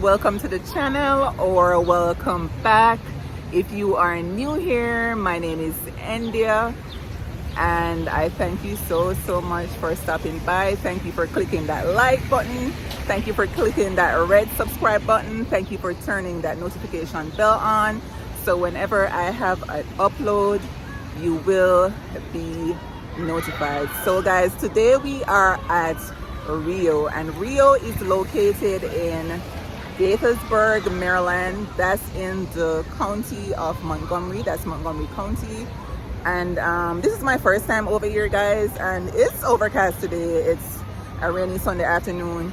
welcome to the channel or welcome back. If you are new here, my name is India and I thank you so much for stopping by. Thank you for clicking that like button. Thank you for clicking that red subscribe button. Thank you for turning that notification bell on, so whenever I have an upload, you will be notified. So guys, today we are at RIO, and RIO is located in Gaithersburg, Maryland. That's in the county of Montgomery. That's Montgomery County. And this is my first time over here, guys, and it's overcast today. It's a rainy Sunday afternoon,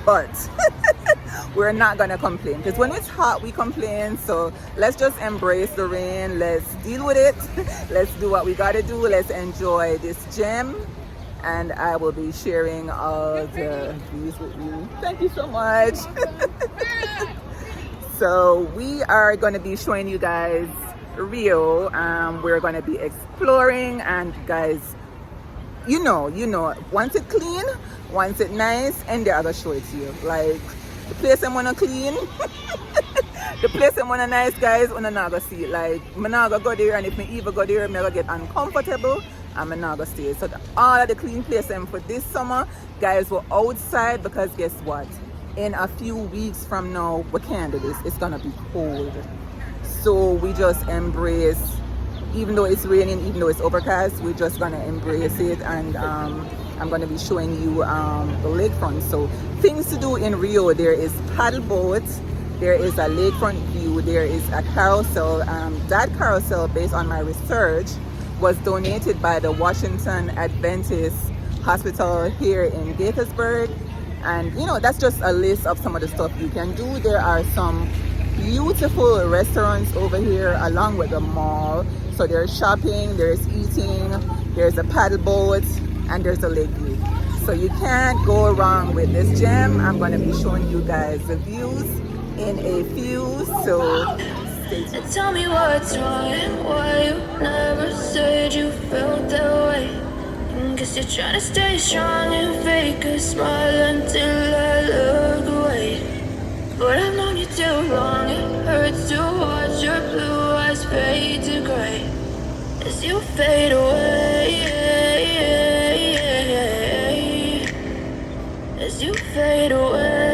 but we're not gonna complain, because when it's hot we complain. So let's just embrace the rain, let's deal with it. Let's do what we gotta do. Let's enjoy this gem, and I will be sharing all the views with you. Thank you so much. So we are going to be showing you guys RIO. We're going to be exploring, and guys, you know, once it clean, once it nice, and they're going to show it to you. Like, the place I'm going to clean, the place I'm going to nice, guys, I'm not going to see it. Like, I'm not going to go there, and if I even go there, I'm going to get uncomfortable. I'm not gonna stay. So all of the clean place for this summer, guys, we're outside, because guess what? In a few weeks from now, we can't do this. It's gonna be cold. So we just embrace, even though it's raining, even though it's overcast, we're just gonna embrace it. And I'm gonna be showing you the lakefront. So things to do in RIO: there is paddle boats, there is a lakefront view, there is a carousel. That carousel, based on my research, was donated by the Washington Adventist Hospital here in Gaithersburg. And you know, that's just a list of some of the stuff you can do. There are some beautiful restaurants over here along with the mall. So there's shopping, there's eating, there's a paddle boat, and there's a lake view. So you can't go wrong with this gem. I'm going to be showing you guys the views in a few, so and tell me what's wrong and why you never said you felt that way. Guess you're trying to stay strong and fake a smile until I look away. But I've known you too long, it hurts to watch your blue eyes fade to gray as you fade away, as you fade away.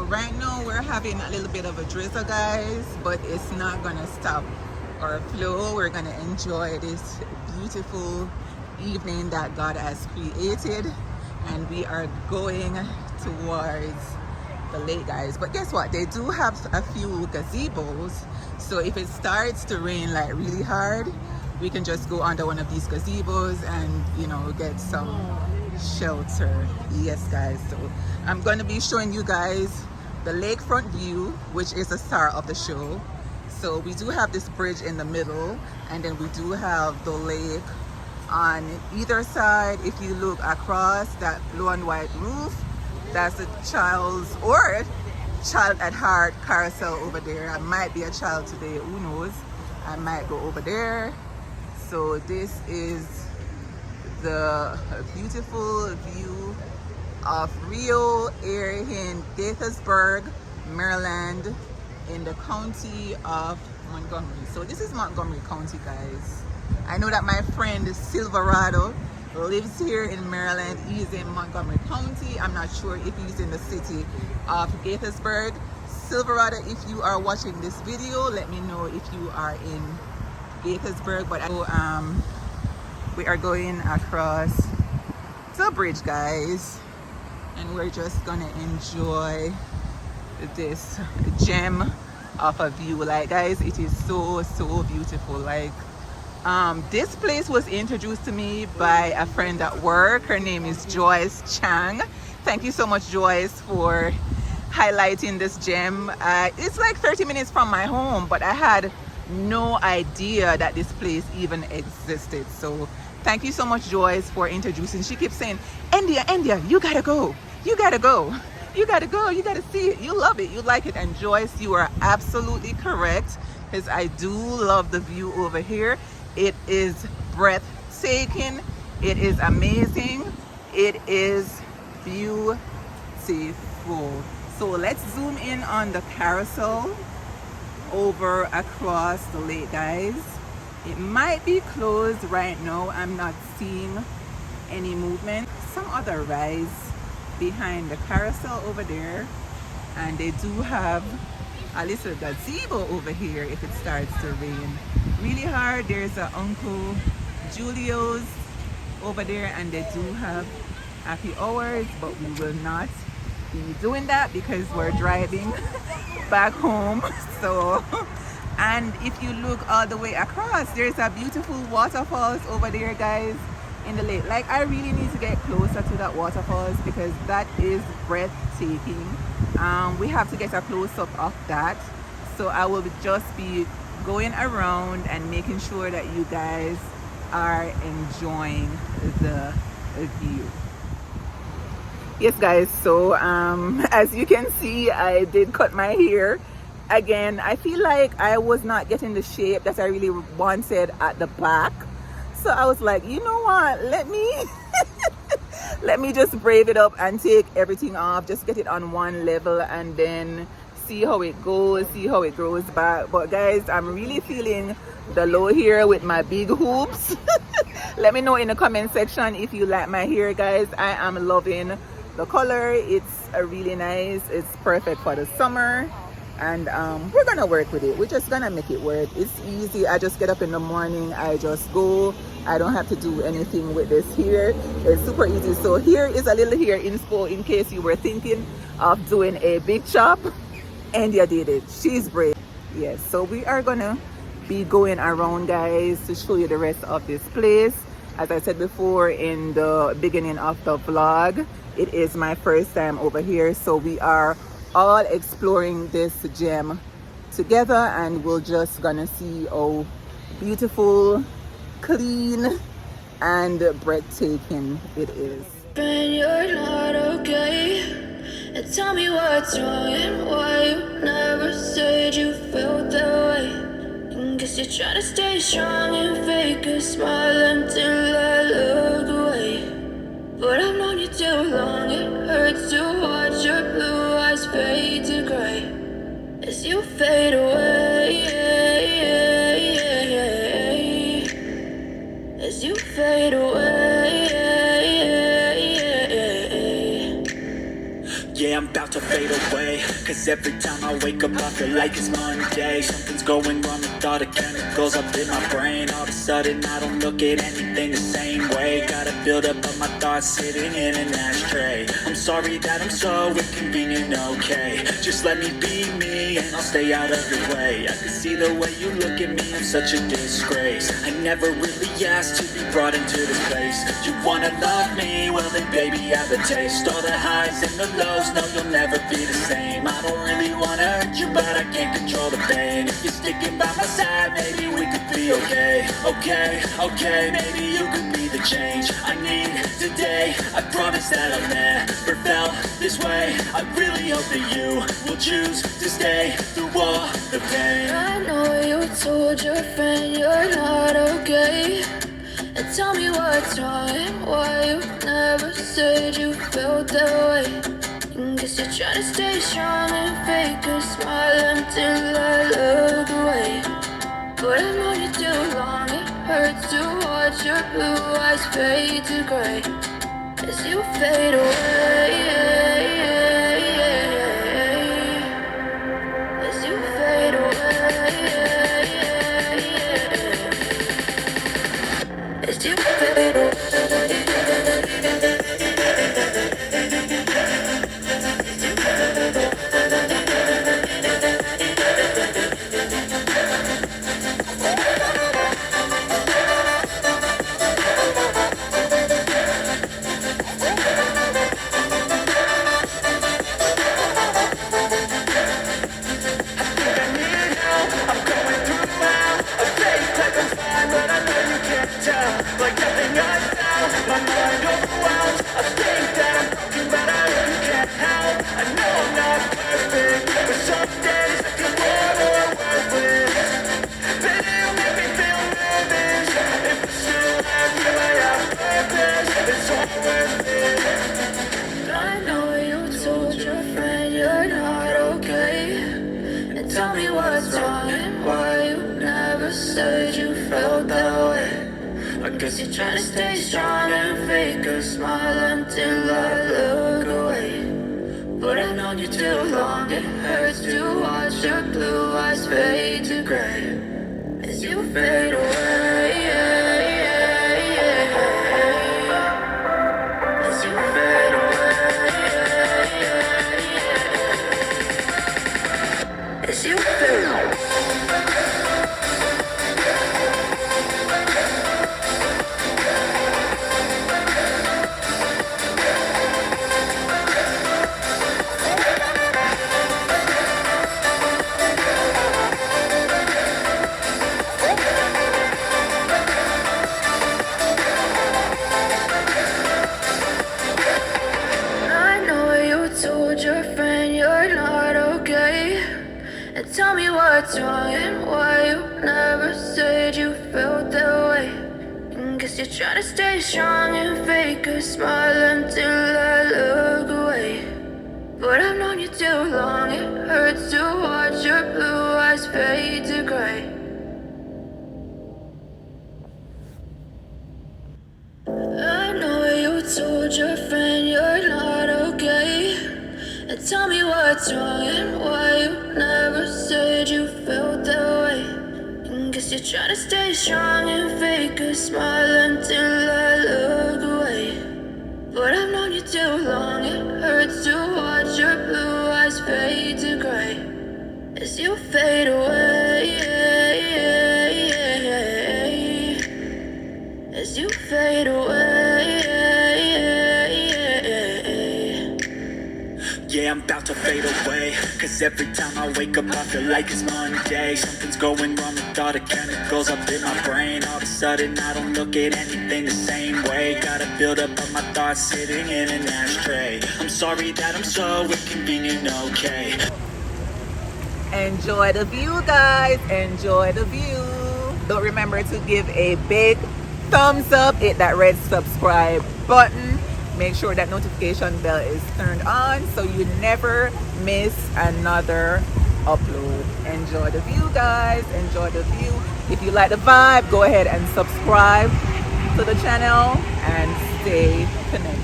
Right now we're having a little bit of a drizzle, guys, but it's not gonna stop our flow. We're gonna enjoy this beautiful evening that God has created, and we are going towards the lake, guys. But guess what? They do have a few gazebos, so if it starts to rain like really hard, we can just go under one of these gazebos and, you know, get some shelter. Yes, guys. So I'm going to be showing you guys the lakefront view, which is the star of the show. So we do have this bridge in the middle, and then we do have the lake on either side. If you look across that blue and white roof, that's a child at heart carousel over there. I might be a child today, who knows? I might go over there. So this is the beautiful view of RIO here in Gaithersburg, Maryland, in the county of Montgomery. So this is Montgomery County, guys. I know that my friend Silverado lives here in Maryland. He's in Montgomery County. I'm not sure if he's in the city of Gaithersburg. Silverado, if you are watching this video, let me know if you are in Gaithersburg. But we are going across the bridge, guys, and we're just gonna enjoy this gem of a view. Like, guys, it is so beautiful. Like, this place was introduced to me by a friend at work. Her name is Joyce Chang. Thank you so much, Joyce, for highlighting this gem. It's like 30 minutes from my home, but I had no idea that this place even existed. So thank you so much, Joyce, for introducing. She keeps saying, India, you gotta go, you gotta go, you gotta go, you gotta see it, you love it, you like it. And Joyce, you are absolutely correct, because I do love the view over here. It is breathtaking, it is amazing. It is beautiful. So let's zoom in on the carousel over across the lake, guys. It might be closed right now. I'm not seeing any movement. Some other rides behind the carousel over there, and they do have a little gazebo over here if it starts to rain really hard. There's a Uncle Julio's over there, and they do have happy hours, but we will not be doing that because we're driving back home. So, and if you look all the way across, there's a beautiful waterfalls over there, guys, in the lake. Like, I really need to get closer to that waterfalls because that is breathtaking. We have to get a close-up of that, so I will just be going around and making sure that you guys are enjoying the view. Yes, guys, so as you can see, I did cut my hair again. I feel like I was not getting the shape that I really wanted at the back, so I was like, you know what, let me just braid it up and take everything off, just get it on one level, and then see how it goes, see how it grows back. But guys, I'm really feeling the low hair with my big hoops. Let me know in the comment section if you like my hair, guys. I am loving the color. It's really nice. It's perfect for the summer, and we're gonna work with it. We're just gonna make it work. It's easy. I just get up in the morning, I just go. I don't have to do anything with this hair. It's super easy. So here is a little hair inspo in case you were thinking of doing a big chop and you did it. She's brave. Yes, so we are gonna be going around, guys, to show you the rest of this place. As I said before in the beginning of the vlog, it is my first time over here, so we are all exploring this gem together, and we're just gonna see how beautiful, clean, and breathtaking it is. When you're not okay, and tell me what's wrong and why you never said you felt that way. And guess you're trying to stay strong and fake a smile until I look away. But I've known you too long, it hurts to watch your blue eyes fade to gray as you fade away, as you fade away. Yeah, I'm about to fade away, cause every time I wake up I feel like it's Monday. Something's going wrong with all the chemicals up in my brain. All of a sudden I don't look at anything the same way. Gotta build up of my thoughts sitting in an ashtray. I'm sorry that I'm so inconvenient, okay. Just let me be me and I'll stay out of your way. I can see the way you look at me, I'm such a disgrace. I never really asked to be brought into this place. You wanna love me? Well then baby have a taste. All the highs and the lows, no you'll never be the same. I don't really wanna hurt you, but I can't control the pain. If you're sticking by my side, maybe we could be okay. Okay, maybe you could be the change I need today. I promise that I'll never felt this way. I really hope that you will choose to stay through all the pain. I know you told your friend you're not okay, and tell me what's wrong and why you never said you felt that way. And guess you're trying to stay strong and fake a smile until I look away. But I've known you too long, it hurts to watch your blue eyes fade to gray as you fade away, as you fade away, as you fade away. Guess you're trying to stay strong and fake a smile until I look away. But I've known you too long, it hurts to watch your blue eyes fade to gray as you fade away. As you fade away. As you fade away. Tell me what's wrong and why you never said you felt that way. And guess you're trying to stay strong and fake a smile until I look away. But I've known you too long, it hurts to watch your blue eyes fade to gray. I know you told your friend you're not okay. And tell me what's wrong and why you never said you felt that way. And guess you're trying to stay strong and fake a smile until I look away. But I've known you too long, it hurts to watch your blue eyes fade to gray as you fade away. As you fade away. Yeah, I'm about to fade away, cause every time I wake up I feel like it's Monday. Something's going wrong with all the chemicals up in my brain. All of a sudden I don't look at anything the same way. Gotta build up of my thoughts sitting in an ashtray. I'm sorry that I'm so inconvenient, okay. Enjoy the view, guys. Enjoy the view. Don't remember to give a big thumbs up, hit that red subscribe button. Make sure that notification bell is turned on so you never miss another upload. Enjoy the view, guys. Enjoy the view. If you like the vibe, go ahead and subscribe to the channel and stay connected.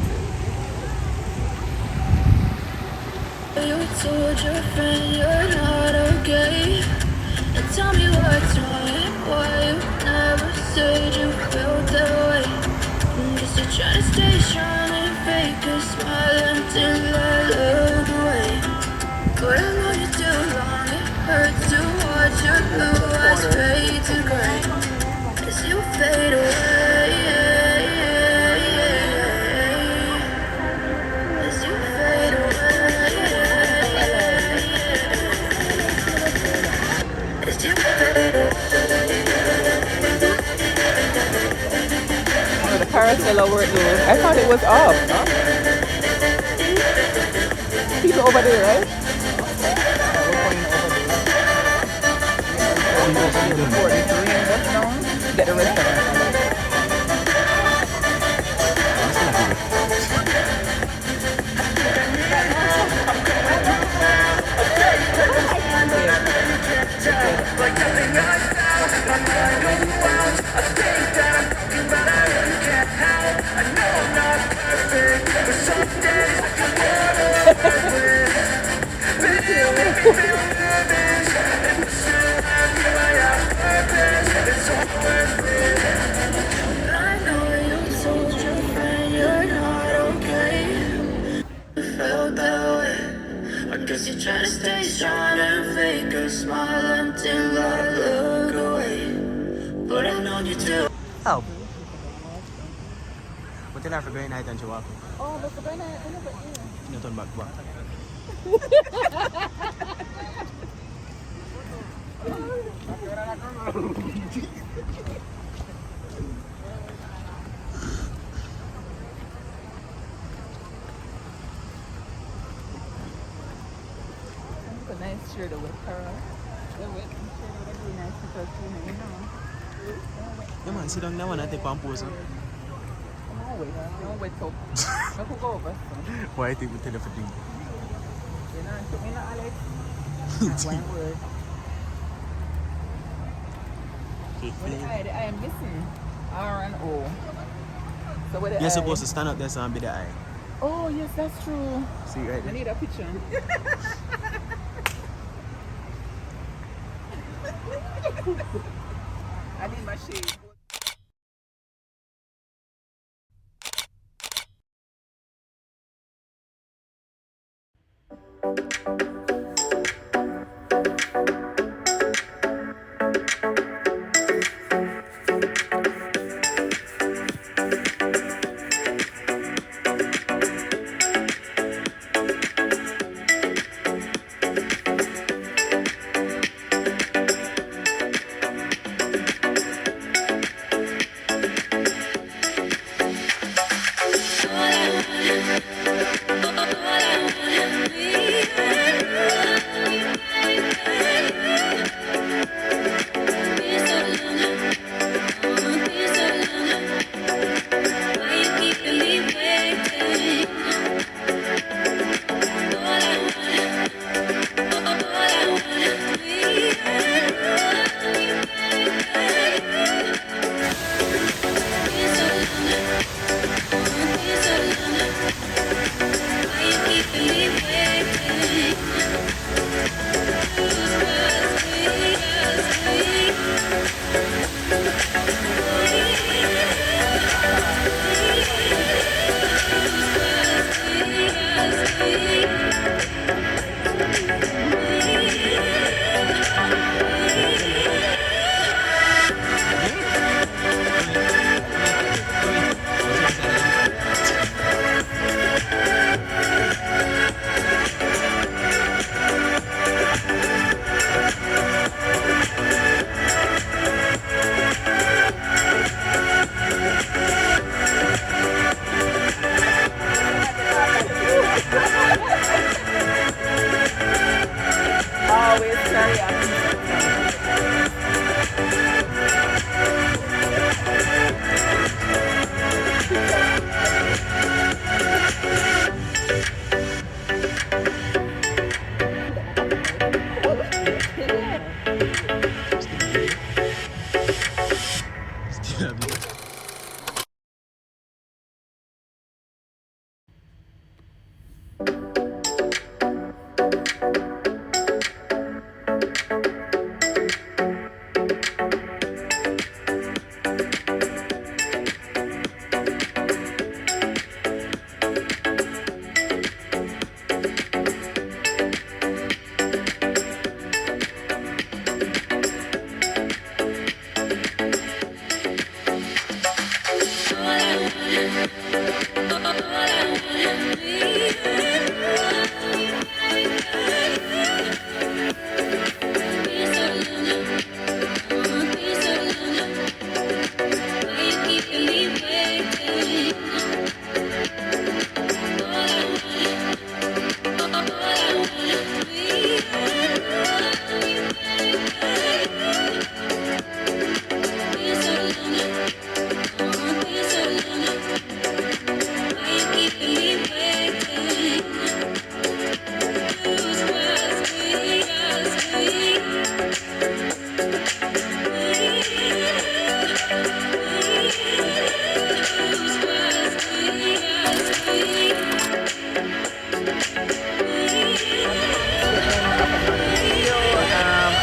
You told your friend you're not okay. And tell me what's wrong and why you never said you felt that way. Guess you're trying to stay strong and fake a smile until I look away. But I know you too long, it hurts to watch your blue eyes fade to gray as you fade away. As you fade away. As you fade away. The carousel over it goes. I thought it was off. Huh? People over there, right? Before the rain was down, get the restaurant. Like nothing I've found, my mind overwhelmed. I think that I'm broken, but I really can't help. I know I'm not perfect, but some days I can never win. But you make me feel nervous, and you still have me by our purpose. It's all worth it. I know you told your friend you're not okay. You felt that way. I guess you're trying to stay strong and fake a smile until I look away. But I've known you too. Oh. But then after going night and you walk. Oh, but the banana, I know, but You turn back back. a nice shirt with her. The wet shirt would be nice because you know. Yeah man, sit down there and take one pose. No wait up. I could go over. Why I think we tell you for drink? You know, took me not Alex. Not one word. Okay, What I am missing. R and O. So what? You're supposed to stand up there so and be the I. Oh yes, that's true. See right I there. need a picture. I need my shade. Always carry on. Still have it.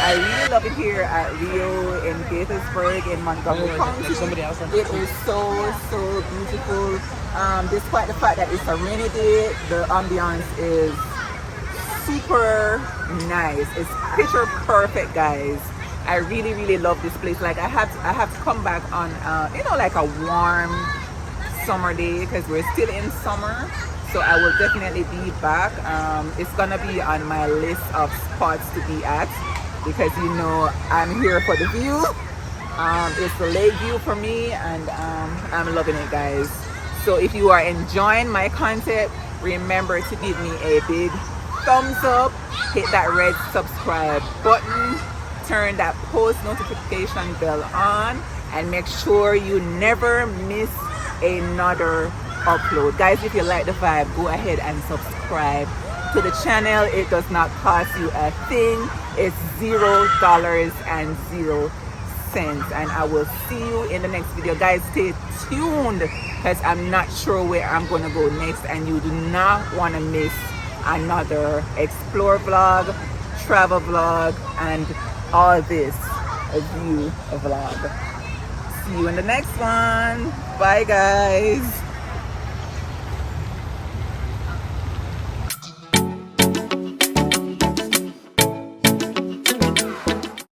I really love it here at RIO in Gaithersburg in Montgomery County. Somebody else. It is so beautiful. Despite the fact that it's a rainy day, the ambiance is super nice. It's picture perfect, guys. I really love this place. Like I have to come back on like a warm summer day because we're still in summer. So I will definitely be back. It's gonna be on my list of spots to be at because I'm here for the view. It's the lake view for me, and I'm loving it, guys. So if you are enjoying my content, remember to give me a big thumbs up, hit that red subscribe button, turn that post notification bell on, and make sure you never miss another upload. Guys, if you like the vibe, go ahead and subscribe to the channel. It does not cost you a thing. It's $0 and 0 sense. And I will see you in the next video. Guys, stay tuned because I'm not sure where I'm going to go next, and you do not want to miss another explore vlog, travel vlog, and all this view vlog. See you in the next one. Bye guys.